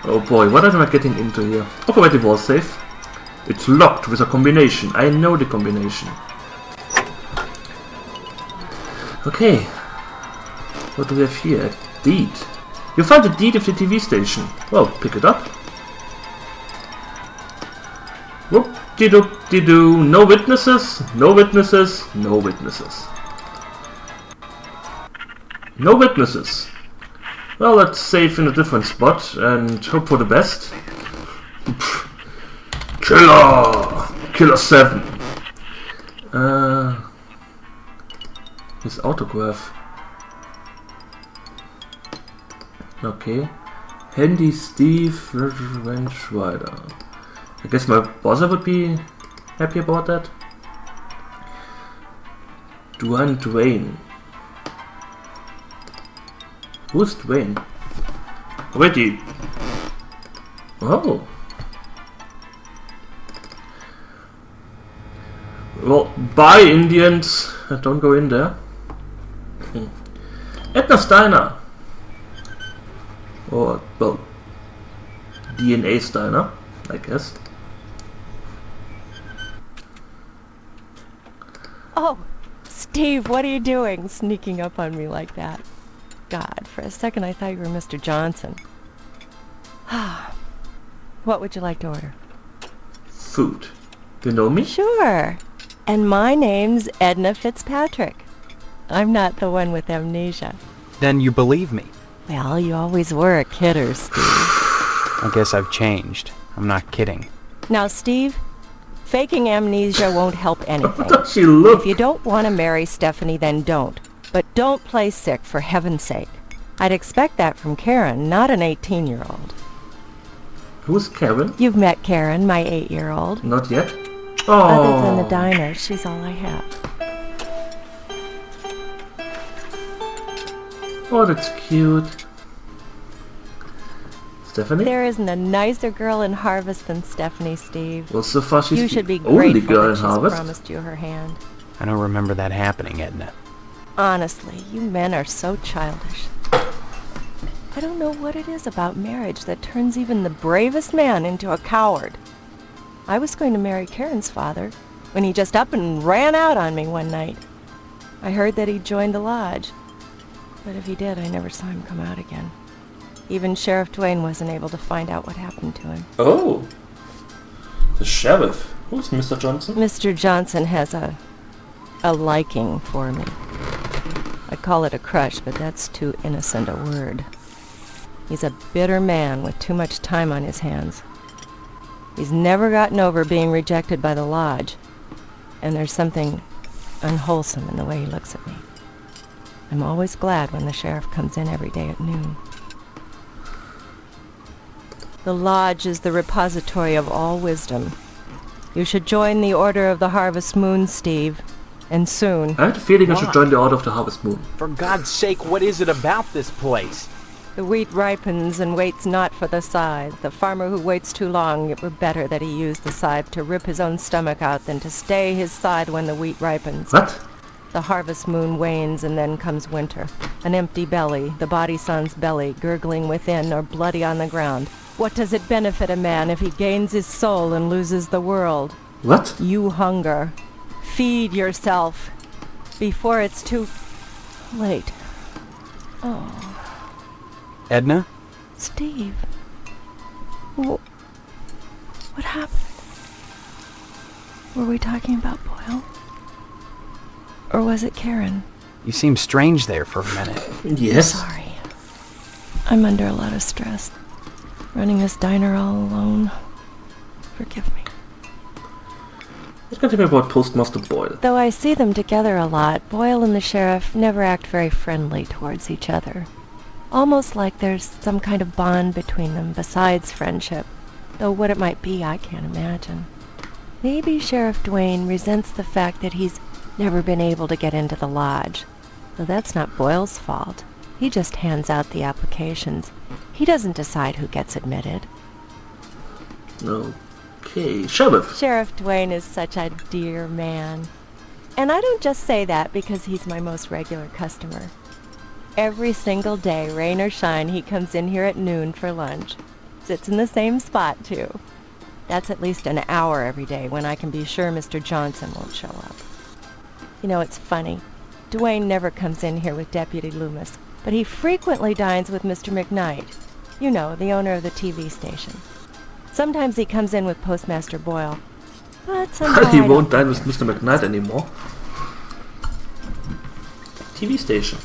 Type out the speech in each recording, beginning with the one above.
Oh boy, what am I getting into here? Operating wall safe. It's locked with a combination. I know the combination. Okay. What do we have here? A deed. You found the deed of the TV station. Well, pick it up. Whoop-de-doop-de-doo. No witnesses, no witnesses, no witnesses. No witnesses. Well, let's save in a different spot and hope for the best. Killer 7. His autograph. Okay. Handy Steve Revenge Rider. I guess my brother would be happy about that. Dwayne. Who's Dwayne? Wait. Oh. Well, bye Indians. Don't go in there. Edna Steiner. Or, well, DNA Steiner, I guess. Oh, Steve, what are you doing sneaking up on me like that? God, for a second I thought you were Mr. Johnson. What would you like to order? Food. You know me? Sure. And my name's Edna Fitzpatrick. I'm not the one with amnesia. Then you believe me. Well, you always were a kidder, Steve. I guess I've changed. I'm not kidding. Now, Steve, faking amnesia won't help anything. How does she look? If you don't want to marry Stephanie, then don't. But don't play sick, for heaven's sake. I'd expect that from Karen, not an 18-year-old. Who's Karen? You've met Karen, my 8-year-old. Not yet. Oh. Other than the diner, she's all I have. Oh, that's cute. Stephanie? There isn't a nicer girl in Harvest than Stephanie, Steve. Well, so far she's You should be the only grateful girl that in she's Harvest. promised you her hand. I don't remember that happening, Edna. Honestly, you men are so childish. I don't know what it is about marriage that turns even the bravest man into a coward. I was going to marry Karen's father when he just up and ran out on me one night. I heard that he joined the lodge, but if he did, I never saw him come out again. Even Sheriff Dwayne wasn't able to find out what happened to him. Oh. The sheriff. Who's Mr. Johnson? Mr. Johnson has a liking for me. I call it a crush, but that's too innocent a word. He's a bitter man with too much time on his hands. He's never gotten over being rejected by the lodge, and there's something unwholesome in the way he looks at me. I'm always glad when the sheriff comes in every day at noon. The lodge is the repository of all wisdom. You should join the Order of the Harvest Moon, Steve, and soon. I had a feeling I should Why? join the Order of the Harvest Moon. For God's sake, what is it about this place? The wheat ripens and waits not for the scythe. The farmer who waits too long, it were better that he use the scythe to rip his own stomach out than to stay his side when the wheat ripens. What? The harvest moon wanes and then comes winter. An empty belly, the body sun's belly, gurgling within or bloody on the ground. What does it benefit a man if he gains his soul and loses the world? What? You hunger. Feed yourself before it's too late. Oh, Edna? Steve. What happened? Were we talking about Boyle? Or was it Karen? You seemed strange there for a minute. Yes. Sorry. I'm under a lot of stress. Running this diner all alone. Forgive me. What can you tell me about Postmaster Boyle? Though I see them together a lot, Boyle and the sheriff never act very friendly towards each other. Almost like there's some kind of bond between them besides friendship. Though what it might be, I can't imagine. Maybe Sheriff Dwayne resents the fact that he's never been able to get into the lodge. Though that's not Boyle's fault. He just hands out the applications. He doesn't decide who gets admitted. Okay, Sheriff. Sheriff Dwayne is such a dear man. And I don't just say that because he's my most regular customer. Every single day, rain or shine, he comes in here at noon for lunch. Sits in the same spot, too. That's at least an hour every day when I can be sure Mr. Johnson won't show up. You know, it's funny. Dwayne never comes in here with Deputy Loomis, but he frequently dines with Mr. McKnight. You know, the owner of the TV station. Sometimes he comes in with Postmaster Boyle, but somehow He won't dine with Mr. McKnight anymore. TV station.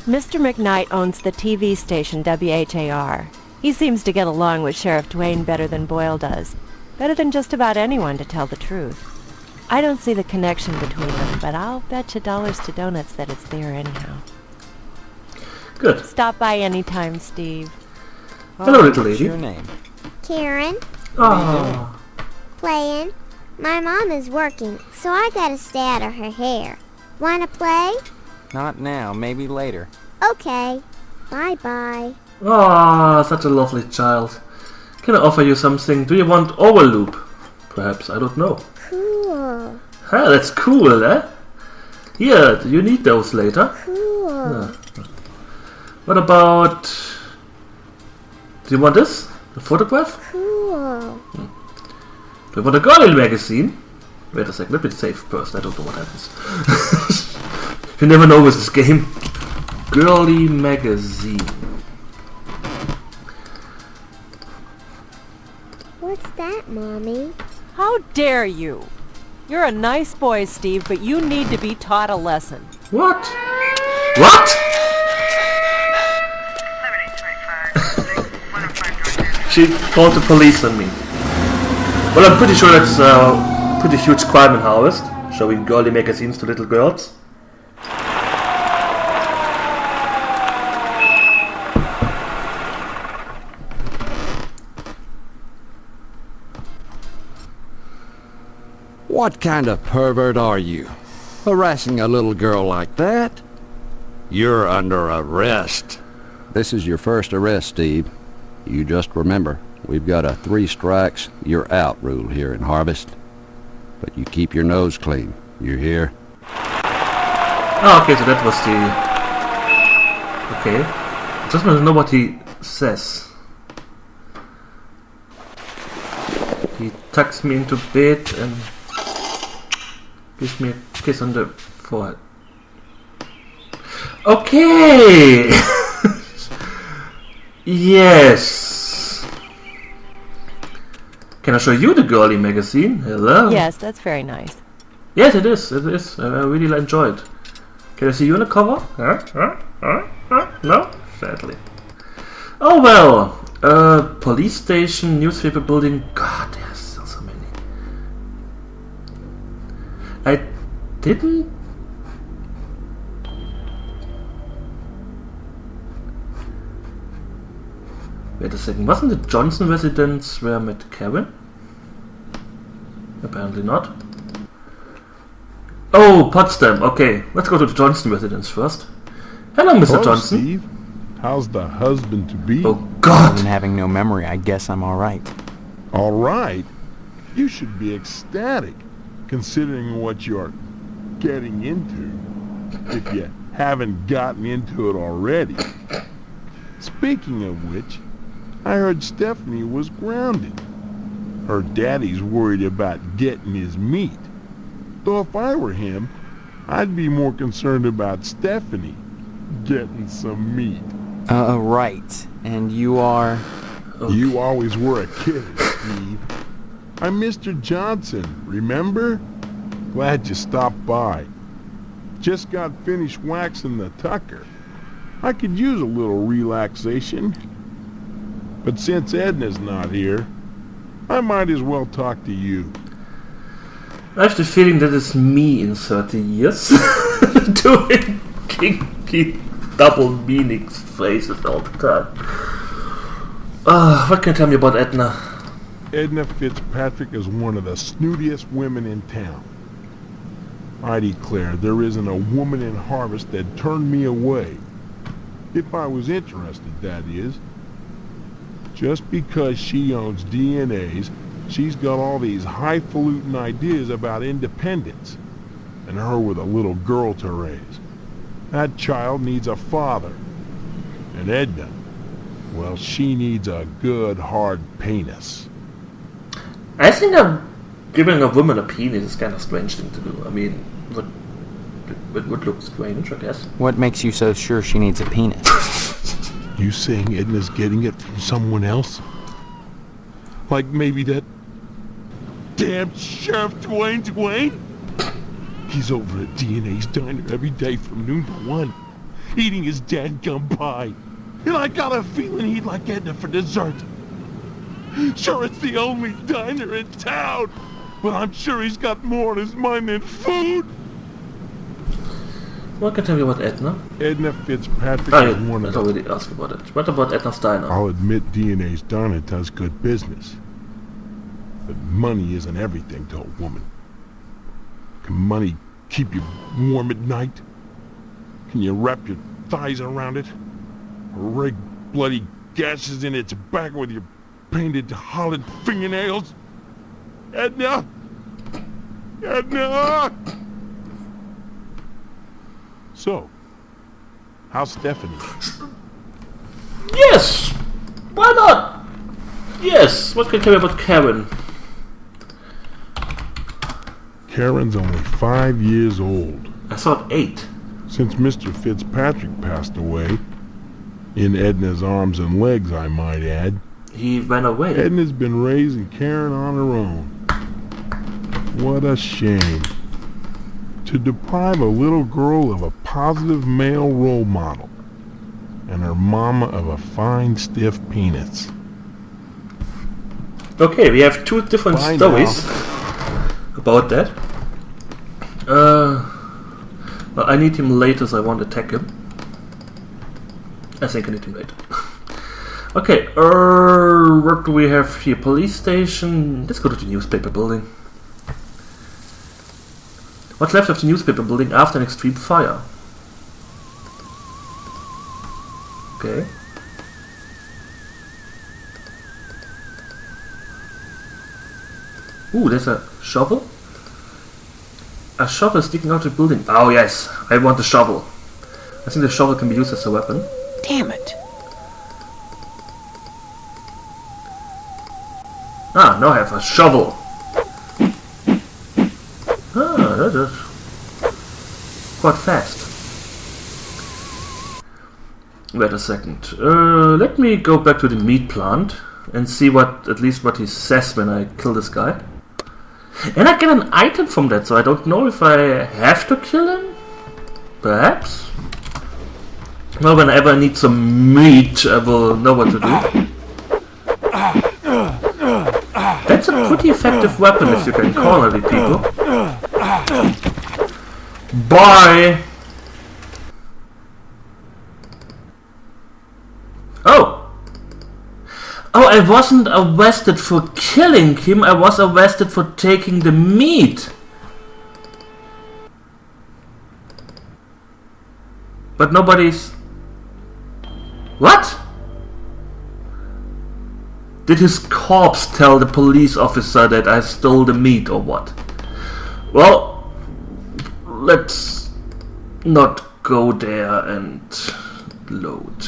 Mr. McKnight owns the TV station WHAR. He seems to get along with Sheriff Dwayne better than Boyle does. Better than just about anyone, to tell the truth. I don't see the connection between them, but I'll bet you dollars to donuts that it's there anyhow. Good. Stop by anytime, Steve. Hello, little What's lady. your name? Karen, Ah, playing. My mom is working, so I gotta stay out of her hair. Wanna play? Not now, maybe later. Okay. Bye-bye. such a lovely child. Can I offer you something? Do you want overloop? Perhaps, I don't know. Cool. Ah, that's cool, eh? Here, you need those later. Cool. What about... Do you want this? The photograph? Cool. Do you want a girly magazine? Wait a second, let me save first. I don't know what happens. You never know with this game. Girly magazine. What's that, Mommy? How dare you? You're a nice boy, Steve, but you need to be taught a lesson. What? What? She called the police on me. Well, I'm pretty sure that's a pretty huge crime in Harvest, showing girly magazines to little girls. What kind of pervert are you? Harassing a little girl like that? You're under arrest. This is your first arrest, Steve. You just remember, we've got a 3 strikes, you're out rule here in Harvest. But you keep your nose clean. You hear? Oh, okay, so that was the... Okay. Just want to know what he says. He tucks me into bed and gives me a kiss on the forehead. Okay! Yes! Can I show you the girly magazine? Hello? Yes, that's very nice. Yes, it is. It is. I really enjoy it. Can I see you on the cover? No? Sadly. Oh well. Police station, newspaper building. God, there's still so many. I didn't... Wait a second. Wasn't the Johnson residence where I met Kevin? Apparently not. Oh, Potsdam. Okay, let's go to the Johnson residence first. Hello, Mr. Hello, Johnson. Steve. How's the husband-to-be? Oh, Other God. than having no memory, I guess I'm alright. All right. You should be ecstatic, considering what you're getting into, if you haven't gotten into it already. Speaking of which, I heard Stephanie was grounded. Her daddy's worried about getting his meat. Though if I were him, I'd be more concerned about Stephanie getting some meat. Right. And you are... Okay. You always were a kid, Steve. I'm Mr. Johnson, remember? Glad you stopped by. Just got finished waxing the tucker. I could use a little relaxation. But since Edna's not here, I might as well talk to you. I have the feeling that it's me in 30 years doing kinky double meaning phrases all the time. What can you tell me about Edna? Edna Fitzpatrick is one of the snootiest women in town. I declare there isn't a woman in Harvest that turned me away. If I was interested, that is. Just because she owns DNAs, she's got all these highfalutin ideas about independence. And her with a little girl to raise. That child needs a father. And Edna, Well, she needs a good hard penis. I think giving a woman a penis is kind of strange thing to do. I mean, it would look strange, I guess. What makes you so sure she needs a penis? You saying Edna's getting it from someone else? Like maybe that damn Sheriff Dwayne? He's over at DNA's diner every day from noon to 1, eating his dadgum pie. And I got a feeling he'd like Edna for dessert. Sure, it's the only diner in town, but I'm sure he's got more on his mind than food. What can I tell you about Edna? Edna Fitzpatrick Oh, is yeah, one I of the... already asked about it. What about Edna Steiner? I'll admit DNA's diner does good business. But money isn't everything to a woman. Can money keep you warm at night? Can you wrap your thighs around it? Or rig bloody gashes in its back with your painted holland fingernails? Edna! Edna! So, how's Stephanie? Yes! Why not? Yes! What can I tell you about Karen? Karen's only 5 years old. I thought 8. Since Mr. Fitzpatrick passed away, in Edna's arms and legs, I might add, He ran away. Edna's been raising Karen on her own. What a shame. To deprive a little girl of a positive male role model, and her mama of a fine, stiff penis. Okay, we have 2 different Bye stories about that. Well, I need him later, so I won't attack him. I think I need him later. Okay, what do we have here? Police station. Let's go to the newspaper building. What's left of the newspaper building after an extreme fire? Okay. Ooh, there's a shovel. A shovel sticking out of the building. Oh yes, I want the shovel. I think the shovel can be used as a weapon. Damn it. Ah, now I have a shovel. Ah, that is quite fast. Wait a second. Let me go back to the meat plant and see at least what he says when I kill this guy. And I get an item from that, so I don't know if I have to kill him. Perhaps. Well, whenever I need some meat, I will know what to do. That's a pretty effective weapon if you can corner the people. Bye! Oh! Oh, I wasn't arrested for killing him, I was arrested for taking the meat! But nobody's... What? Did his corpse tell the police officer that I stole the meat or what? Well, let's not go there and load.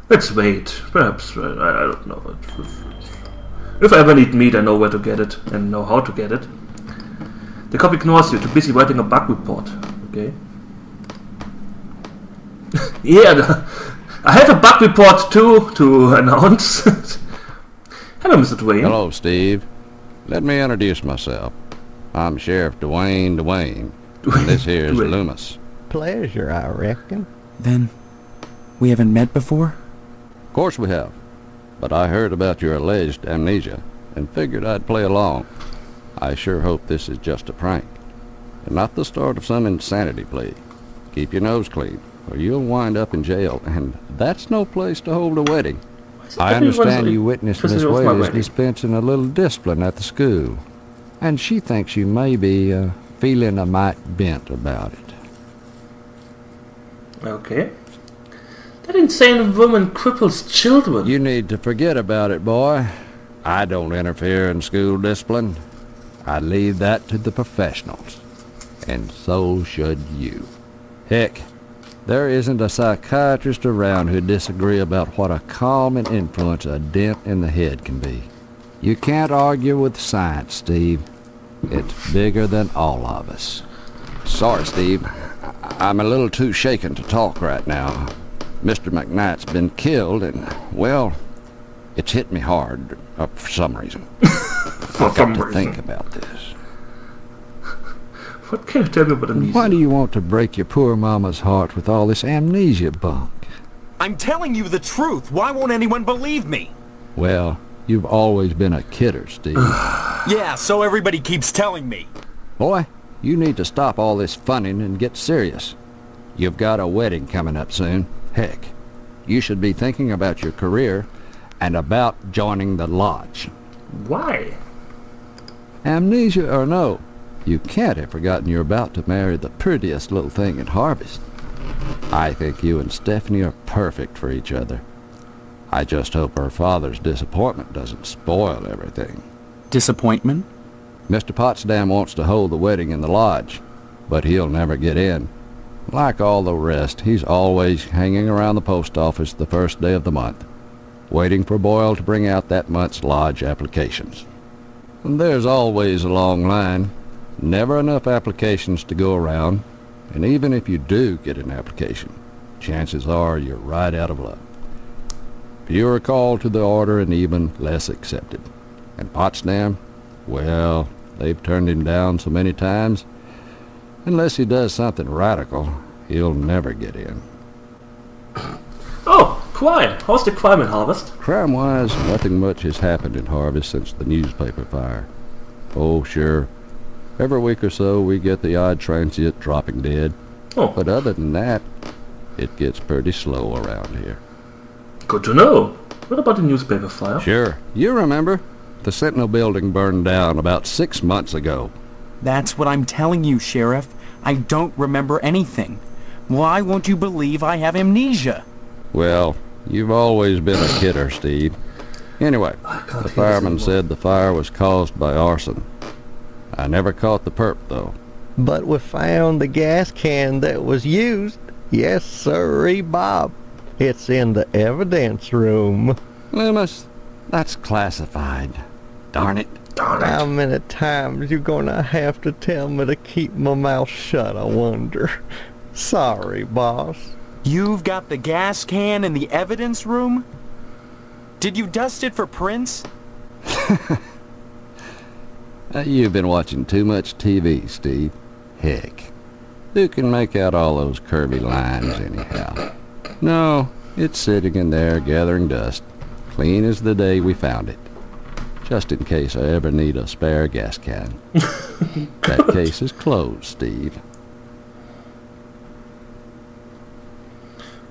Let's wait. Perhaps, I don't know. If I ever need meat, I know where to get it and know how to get it. The cop ignores you, too busy writing a bug report. Okay. Yeah, I have a bug report too to announce. Hello, Mr. Dwayne. Hello, Steve. Let me introduce myself. I'm Sheriff Dwayne, and this here's Dwayne. Loomis. Pleasure, I reckon. Then, we haven't met before? Of course we have. But I heard about your alleged amnesia and figured I'd play along. I sure hope this is just a prank, and not the start of some insanity plea. Keep your nose clean, or you'll wind up in jail, and that's no place to hold a wedding. I understand you witnessed Miss Whaley's dispensing a little discipline at the school, and she thinks you may be feeling a mite bent about it. Okay. That insane woman cripples children. You need to forget about it, boy. I don't interfere in school discipline. I leave that to the professionals. And so should you. Heck, there isn't a psychiatrist around who'd disagree about what a calming influence a dent in the head can be. You can't argue with science, Steve. It's bigger than all of us. Sorry, Steve. I'm a little too shaken to talk right now. Mr. McKnight's been killed and, well, it's hit me hard for some reason. I've got to think about this. What can you tell me about amnesia? Why do you want to break your poor mama's heart with all this amnesia bunk? I'm telling you the truth. Why won't anyone believe me? Well, you've always been a kidder, Steve. Yeah, so everybody keeps telling me. Boy, you need to stop all this funning and get serious. You've got a wedding coming up soon. Heck, you should be thinking about your career and about joining the lodge. Why? Amnesia or no, you can't have forgotten you're about to marry the prettiest little thing in Harvest. I think you and Stephanie are perfect for each other. I just hope her father's disappointment doesn't spoil everything. Disappointment? Mr. Potsdam wants to hold the wedding in the lodge, but he'll never get in. Like all the rest, he's always hanging around the post office the first day of the month, waiting for Boyle to bring out that month's lodge applications. And there's always a long line, never enough applications to go around, and even if you do get an application, chances are you're right out of luck. Fewer called to the order and even less accepted. And Potsdam, well, they've turned him down so many times, unless he does something radical, he'll never get in. Oh, crime. How's the crime in Harvest? Crime-wise, nothing much has happened in Harvest since the newspaper fire. Oh, sure. Every week or so we get the odd transient dropping dead. Oh, But other than that, it gets pretty slow around here. good to know. What about the newspaper fire? Sure. You remember? The Sentinel building burned down about 6 months ago. That's what I'm telling you, Sheriff. I don't remember anything. Why won't you believe I have amnesia? Well, you've always been a kidder, Steve. Anyway, the fireman said the fire was caused by arson. I never caught the perp, though. But we found the gas can that was used. Yes, sirree, Bob. It's in the evidence room. Loomis, that's classified. Darn it. How many times you gonna have to tell me to keep my mouth shut, I wonder? Sorry, boss. You've got the gas can in the evidence room? Did you dust it for prints? You've been watching too much TV, Steve. Heck, who can make out all those curvy lines anyhow? No, it's sitting in there gathering dust, clean as the day we found it. Just in case I ever need a spare gas can. That case is closed, Steve.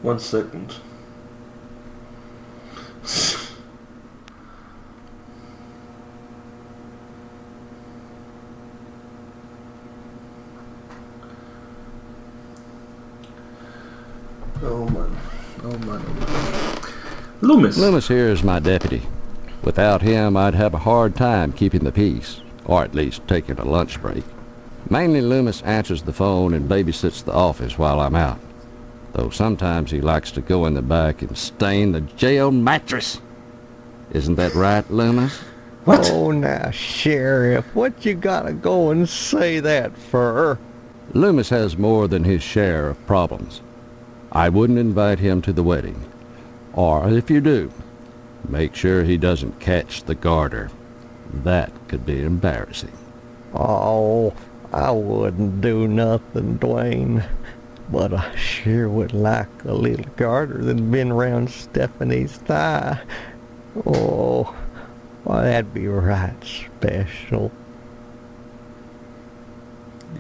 1 second. Oh man. Oh man. Loomis. Loomis here is my deputy. Without him, I'd have a hard time keeping the peace, or at least taking a lunch break. Mainly Loomis answers the phone and babysits the office while I'm out. Though sometimes he likes to go in the back and stain the jail mattress. Isn't that right, Loomis? What? Oh, now, Sheriff, what you gotta go and say that for? Loomis has more than his share of problems. I wouldn't invite him to the wedding. Or if you do, make sure he doesn't catch the garter. That could be embarrassing. Oh, I wouldn't do nothing, Dwayne. But I sure would like a little garter than been around Stephanie's thigh. Oh, well, that'd be right special.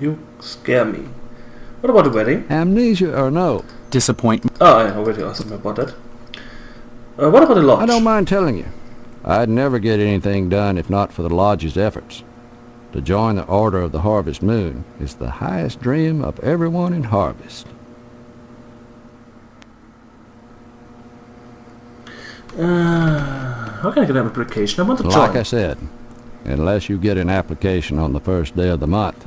You scare me. What about the wedding? Amnesia or no, Disappointment? Oh, I already asked him about that. What about the lodge? I don't mind telling you. I'd never get anything done if not for the lodge's efforts. To join the Order of the Harvest Moon is the highest dream of everyone in Harvest. How can I get an application? I want to join. Like I said, Unless you get an application on the first day of the month,